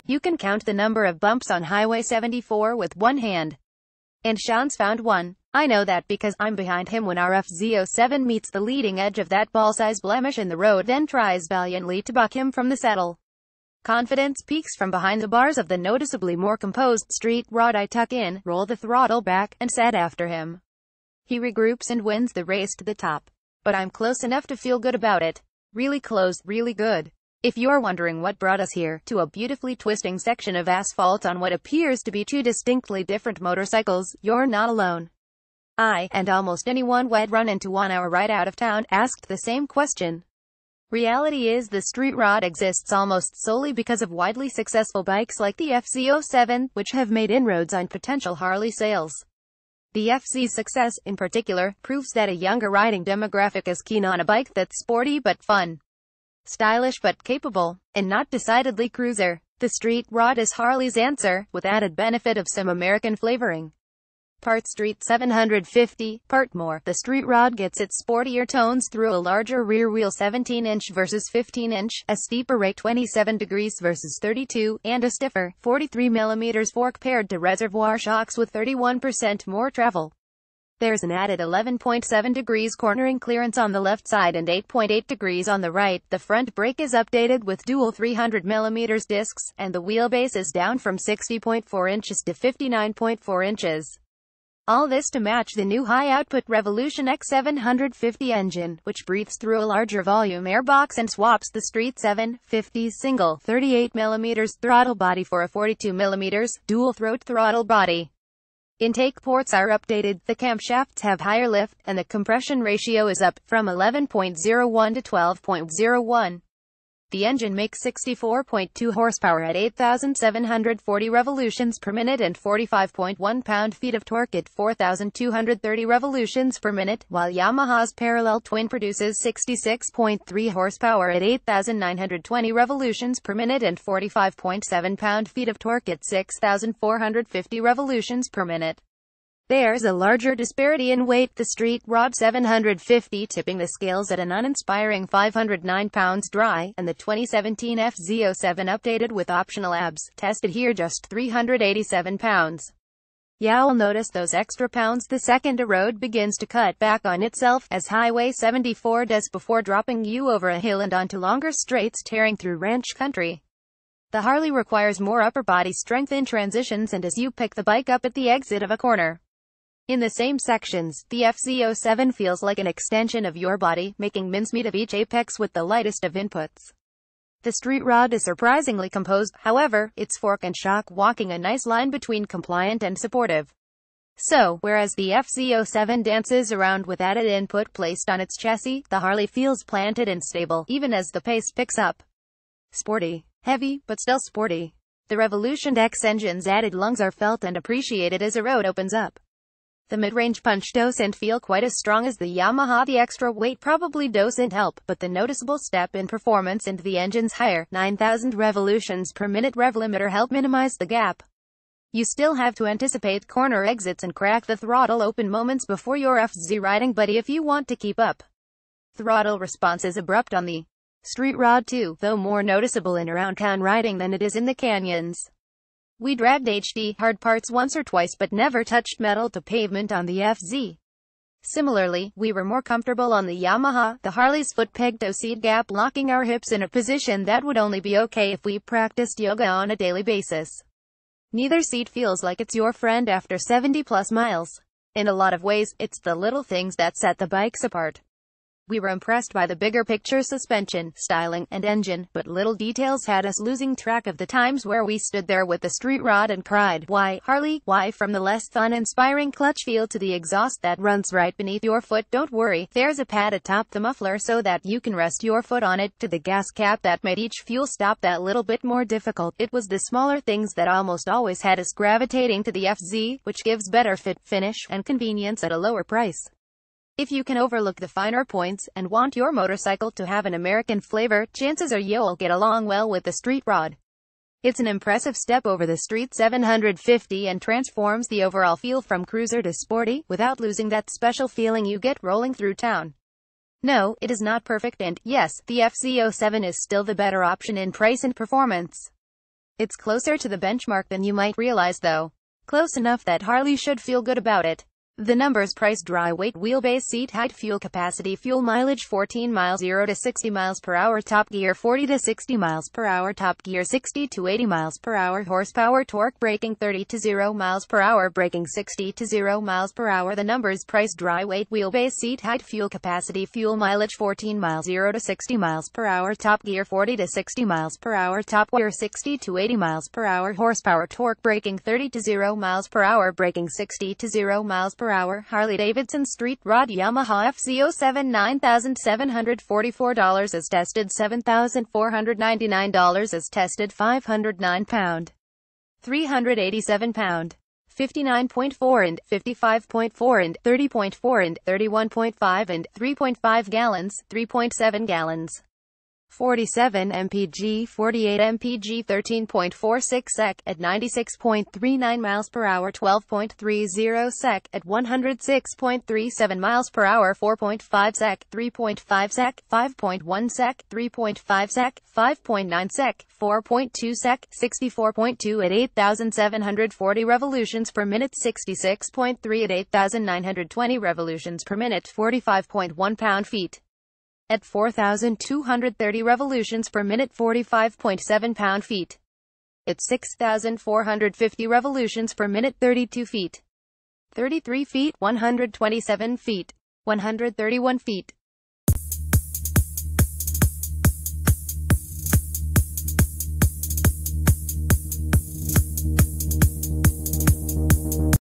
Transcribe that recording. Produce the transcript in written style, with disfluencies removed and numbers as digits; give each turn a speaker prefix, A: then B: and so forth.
A: You can count the number of bumps on Highway 74 with one hand. And Sean's found one. I know that because I'm behind him when our fz-07 meets the leading edge of that ball-size blemish in the road, then tries valiantly to buck him from the saddle. Confidence peaks from behind the bars of the noticeably more composed street rod. I tuck in, roll the throttle back, and set after him. He regroups and wins the race to the top. But I'm close enough to feel good about it. Really close, really good. If you're wondering what brought us here, to a beautifully twisting section of asphalt on what appears to be two distinctly different motorcycles, you're not alone. I, and almost anyone we'd run into on our ride out of town, asked the same question. Reality is the street rod exists almost solely because of widely successful bikes like the fz-07, which have made inroads on potential Harley sales. The FZ's success, in particular, proves that a younger riding demographic is keen on a bike that's sporty but fun, stylish but capable, and not decidedly cruiser. The street rod is Harley's answer, with added benefit of some American flavoring. Part Street 750, part more. The street rod gets its sportier tones through a larger rear wheel 17-inch versus 15-inch, a steeper rate 27 degrees versus 32, and a stiffer 43mm fork paired to reservoir shocks with 31% more travel. There's an added 11.7 degrees cornering clearance on the left side and 8.8 degrees on the right. The front brake is updated with dual 300mm discs, and the wheelbase is down from 60.4 inches to 59.4 inches. All this to match the new high-output Revolution X750 engine, which breathes through a larger volume airbox and swaps the Street 750's single 38mm throttle body for a 42mm dual-throat throttle body. Intake ports are updated, the camshafts have higher lift, and the compression ratio is up, from 11.01 to 12.01. The engine makes 64.2 horsepower at 8,740 revolutions per minute and 45.1 pound-feet of torque at 4,230 revolutions per minute, while Yamaha's parallel twin produces 66.3 horsepower at 8,920 revolutions per minute and 45.7 pound-feet of torque at 6,450 revolutions per minute. There's a larger disparity in weight, the Street Rod 750 tipping the scales at an uninspiring 509 pounds dry, and the 2017 fz-07 updated with optional abs, tested here just 387 pounds. You'll notice those extra pounds the second a road begins to cut back on itself, as Highway 74 does before dropping you over a hill and onto longer straights tearing through ranch country. The Harley requires more upper body strength in transitions and as you pick the bike up at the exit of a corner. In the same sections, the fz-07 feels like an extension of your body, making mincemeat of each apex with the lightest of inputs. The street rod is surprisingly composed, however, its fork and shock walking a nice line between compliant and supportive. So, whereas the fz-07 dances around with added input placed on its chassis, the Harley feels planted and stable, even as the pace picks up. Sporty. Heavy, but still sporty. The Revolution X engine's added lungs are felt and appreciated as a road opens up. The mid-range punch doesn't feel quite as strong as the Yamaha. The extra weight probably doesn't help, but the noticeable step in performance and the engine's higher 9,000 revolutions per minute rev limiter help minimize the gap. You still have to anticipate corner exits and crack the throttle open moments before your FZ riding buddy if you want to keep up. Throttle response is abrupt on the street rod too, though more noticeable in around town riding than it is in the canyons. We dragged HD hard parts once or twice but never touched metal to pavement on the FZ. Similarly, we were more comfortable on the Yamaha, the Harley's foot pegged to seat gap, locking our hips in a position that would only be okay if we practiced yoga on a daily basis. Neither seat feels like it's your friend after 70+ miles. In a lot of ways, it's the little things that set the bikes apart. We were impressed by the bigger picture suspension, styling, and engine, but little details had us losing track of the times where we stood there with the street rod and cried, "Why, Harley, why?" From the less fun-inspiring clutch feel to the exhaust that runs right beneath your foot. Don't worry, there's a pad atop the muffler so that you can rest your foot on it, to the gas cap that made each fuel stop that little bit more difficult. It was the smaller things that almost always had us gravitating to the FZ, which gives better fit, finish, and convenience at a lower price. If you can overlook the finer points, and want your motorcycle to have an American flavor, chances are you'll get along well with the street rod. It's an impressive step over the Street 750 and transforms the overall feel from cruiser to sporty, without losing that special feeling you get rolling through town. No, it is not perfect and, yes, the fz-07 is still the better option in price and performance. It's closer to the benchmark than you might realize though. Close enough that Harley should feel good about it. The numbers: price, dry weight, wheelbase, seat height, fuel capacity, fuel mileage 14 miles, 0 to 60 miles per hour, top gear 40 to 60 miles per hour, top gear 60 to 80 miles per hour, horsepower, torque, braking 30 to 0 miles per hour, braking 60 to 0 miles per hour. The numbers: price, dry weight, wheelbase, seat height, fuel capacity, fuel mileage 14 miles, 0 to 60 miles per hour, top gear 40 to 60 miles per hour, top gear 60 to 80 miles per hour, horsepower, torque, braking 30 to 0 miles per hour, braking 60 to 0 miles per hour. Harley-Davidson Street Rod Yamaha fz-07 $9,744 as tested, $7,499 as tested, 509 pound, 387 pound, 59.4 and 55.4 and 30.4 and 31.5 and 3.5 gallons, 3.7 gallons. 47 mpg, 48 mpg, 13.46 sec at 96.39 miles per hour, 12.30 sec at 106.37 miles per hour, 4.5 sec, 3.5 sec, 5.1 sec, 3.5 sec, 5.9 sec, 4.2 sec, 64.2 at 8,740 revolutions per minute, 66.3 at 8,920 revolutions per minute, 45.1 pound-feet. At 4,230 revolutions per minute, 45.7 pound-feet. At 6,450 revolutions per minute, 32 feet. 33 feet, 127 feet, 131 feet.